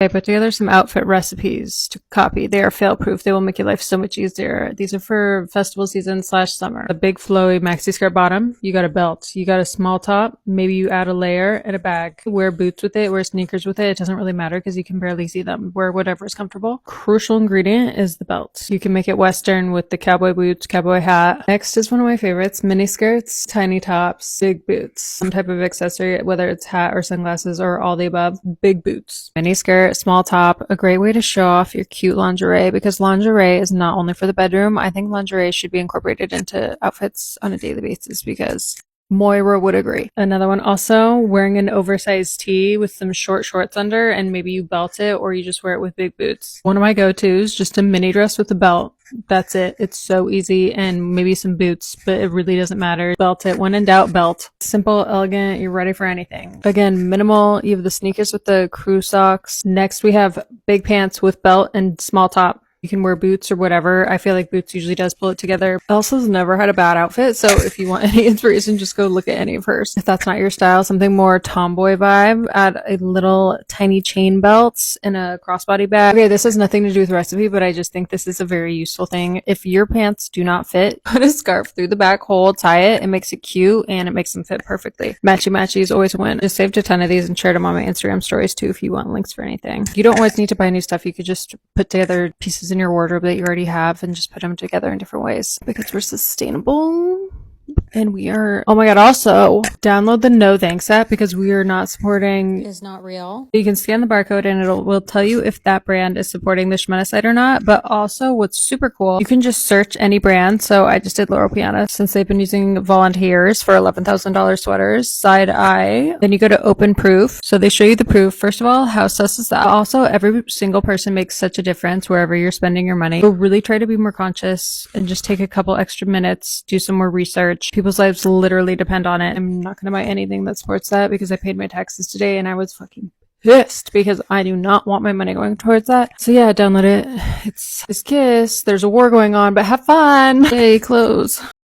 I put together some outfit recipes to copy. They are fail proof. They will make your life so much easier. These are for festival season / summer. A big flowy maxi skirt bottom. You got a belt. You got a small top. Maybe you add a layer and a bag. Wear boots with it. Wear sneakers with it. It doesn't really matter because you can barely see them. Wear whatever is comfortable. Crucial ingredient is the belt. You can make it Western with the cowboy boots, cowboy hat. Next is one of my favorites. Mini skirts, tiny tops, big boots. Some type of accessory, whether it's hat or sunglasses or all the above. Big boots. Mini skirt, small top, a great way to show off your cute lingerie because lingerie is not only for the bedroom. I think lingerie should be incorporated into outfits on a daily basis because Moira would agree. Another one also, wearing an oversized tee with some short shorts under and maybe you belt it or you just wear it with big boots. One of my go-tos, just a mini dress with a belt. That's it. It's so easy and maybe some boots, but it really doesn't matter. Belt it. When in doubt, belt. Simple, elegant, you're ready for anything. Again, minimal. You have the sneakers with the crew socks. Next, we have big pants with belt and small top. You can wear boots or whatever. I feel like boots usually does pull it together. Elsa's never had a bad outfit, so if you want any inspiration, just go look at any of hers. If that's not your style, something more tomboy vibe, add a little tiny chain belt and a crossbody bag. Okay, this has nothing to do with recipe, but I just think this is a very useful thing. If your pants do not fit, put a scarf through the back hole, tie it. It makes it cute and it makes them fit perfectly. Matchy matchies always win. Just saved a ton of these and shared them on my Instagram stories too if you want links for anything. You don't always need to buy new stuff. You could just put together pieces in your wardrobe that you already have and just put them together in different ways because we're sustainable and we are. Oh my god, also download the No Thanks app because we are not supporting is not real. You can scan the barcode and will tell you if that brand is supporting the Shmena site or not. But also what's super cool, you can just search any brand. So I just did Laurel Piana since they've been using volunteers for $11,000 sweaters, side eye. Then you go to open proof. So they show you the proof. First of all, how sus is that? Also, every single person makes such a difference wherever you're spending your money. So really try to be more conscious and just take a couple extra minutes, do some more research. People's lives literally depend on it. I'm not going to buy anything that supports that because I paid my taxes today and I was fucking pissed because I do not want my money going towards that. So yeah, download it. It's Kiss. There's a war going on, but have fun. Yay, close.